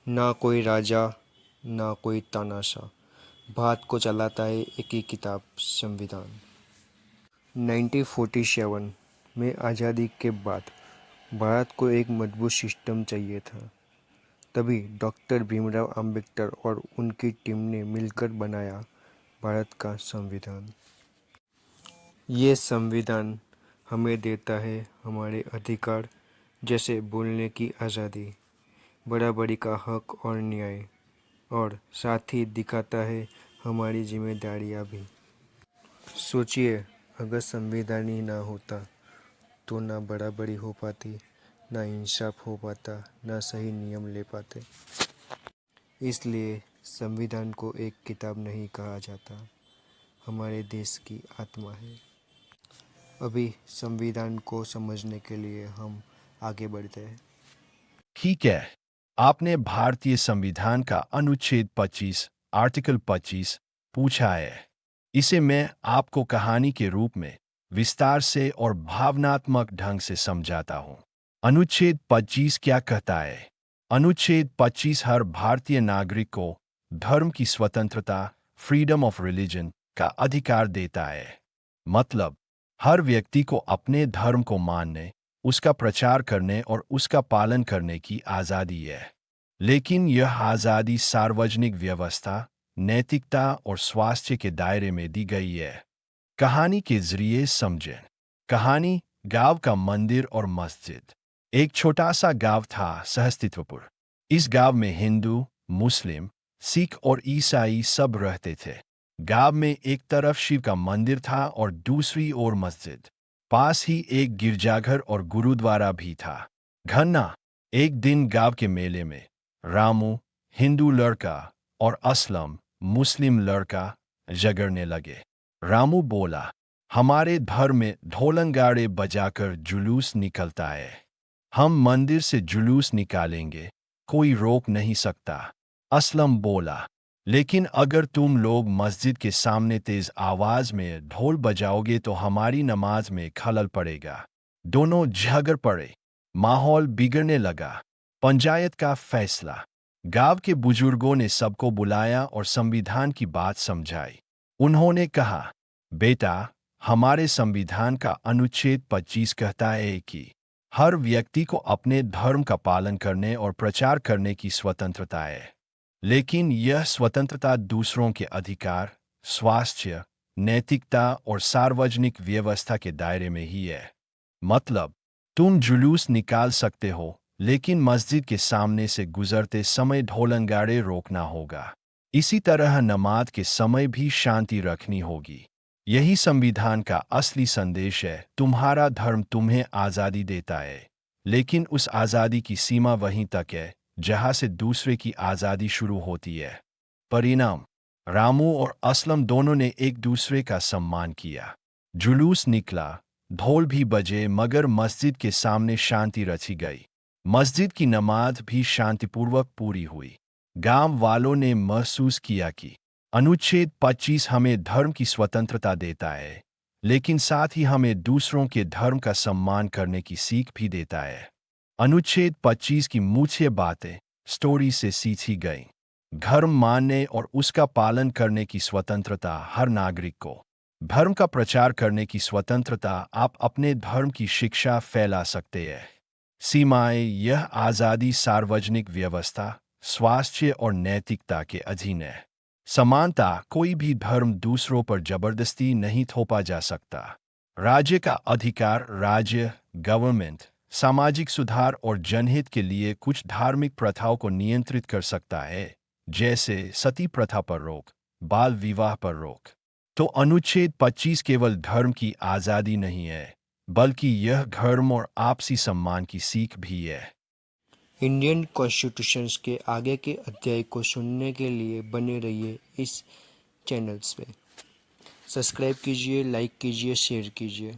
ना कोई राजा ना कोई तानाशाह, भारत को चलाता है एक ही किताब, संविधान। 1947 में आज़ादी के बाद भारत को एक मजबूत सिस्टम चाहिए था। तभी डॉक्टर भीमराव अंबेडकर और उनकी टीम ने मिलकर बनाया भारत का संविधान। ये संविधान हमें देता है हमारे अधिकार, जैसे बोलने की आज़ादी, बराबरी का हक और न्याय, और साथ ही दिखाता है हमारी जिम्मेदारियां भी। सोचिए, अगर संविधान ही ना होता तो ना बराबरी हो पाती, ना इंसाफ हो पाता, ना सही नियम ले पाते। इसलिए संविधान को एक किताब नहीं कहा जाता, हमारे देश की आत्मा है। अभी संविधान को समझने के लिए हम आगे बढ़ते हैं। ठीक है, आपने भारतीय संविधान का अनुच्छेद 25, आर्टिकल 25 पूछा है। इसे मैं आपको कहानी के रूप में विस्तार से और भावनात्मक ढंग से समझाता हूँ। अनुच्छेद 25 क्या कहता है? अनुच्छेद 25 हर भारतीय नागरिक को धर्म की स्वतंत्रता, फ्रीडम ऑफ रिलीजन का अधिकार देता है। मतलब, हर व्यक्ति को अपने धर्म को मानने, उसका प्रचार करने और उसका पालन करने की आज़ादी है। लेकिन यह आज़ादी सार्वजनिक व्यवस्था, नैतिकता और स्वास्थ्य के दायरे में दी गई है। कहानी के जरिए समझें। कहानी: गांव का मंदिर और मस्जिद। एक छोटा सा गांव था, सहस्तित्वपुर। इस गांव में हिंदू, मुस्लिम, सिख और ईसाई सब रहते थे। गांव में एक तरफ शिव का मंदिर था और दूसरी ओर मस्जिद। पास ही एक गिरजाघर और गुरुद्वारा भी था। घन्ना एक दिन गांव के मेले में रामू, हिंदू लड़का, और असलम, मुस्लिम लड़का, झगड़ने लगे। रामू बोला, हमारे धर्म में ढोलंगाड़े बजाकर जुलूस निकलता है। हम मंदिर से जुलूस निकालेंगे, कोई रोक नहीं सकता। असलम बोला, लेकिन अगर तुम लोग मस्जिद के सामने तेज आवाज में ढोल बजाओगे तो हमारी नमाज में खलल पड़ेगा। दोनों झगड़ पड़े। माहौल बिगड़ने लगा। पंचायत का फैसला: गांव के बुजुर्गों ने सबको बुलाया और संविधान की बात समझाई। उन्होंने कहा, बेटा, हमारे संविधान का अनुच्छेद 25 कहता है कि हर व्यक्ति को अपने धर्म का पालन करने और प्रचार करने की स्वतंत्रता है। लेकिन यह स्वतंत्रता दूसरों के अधिकार, स्वास्थ्य, नैतिकता और सार्वजनिक व्यवस्था के दायरे में ही है। मतलब, तुम जुलूस निकाल सकते हो, लेकिन मस्जिद के सामने से गुजरते समय ढोलंगाड़े रोकना होगा। इसी तरह नमाज के समय भी शांति रखनी होगी। यही संविधान का असली संदेश है। तुम्हारा धर्म तुम्हें आज़ादी देता है, लेकिन उस आज़ादी की सीमा वहीं तक है जहाँ से दूसरे की आज़ादी शुरू होती है। परिणाम: रामू और असलम दोनों ने एक दूसरे का सम्मान किया। जुलूस निकला, ढोल भी बजे, मगर मस्जिद के सामने शांति रची गई। मस्जिद की नमाज भी शांतिपूर्वक पूरी हुई। गांव वालों ने महसूस किया कि अनुच्छेद 25 हमें धर्म की स्वतंत्रता देता है, लेकिन साथ ही हमें दूसरों के धर्म का सम्मान करने की सीख भी देता है। अनुच्छेद 25 की मुख्य बातें स्टोरी से सीखी गई। धर्म मानने और उसका पालन करने की स्वतंत्रता हर नागरिक को। धर्म का प्रचार करने की स्वतंत्रता, आप अपने धर्म की शिक्षा फैला सकते हैं। सीमाएं: यह आज़ादी सार्वजनिक व्यवस्था, स्वास्थ्य और नैतिकता के अधीन है। समानता: कोई भी धर्म दूसरों पर जबरदस्ती नहीं थोपा जा सकता। राज्य का अधिकार: राज्य, गवर्नमेंट, सामाजिक सुधार और जनहित के लिए कुछ धार्मिक प्रथाओं को नियंत्रित कर सकता है, जैसे सती प्रथा पर रोक, बाल विवाह पर रोक। तो अनुच्छेद 25 केवल धर्म की आज़ादी नहीं है, बल्कि यह धर्म और आपसी सम्मान की सीख भी है। इंडियन कॉन्स्टिट्यूशन के आगे के अध्याय को सुनने के लिए बने रहिए इस चैनल्स पे। सब्सक्राइब कीजिए, लाइक कीजिए, शेयर कीजिए।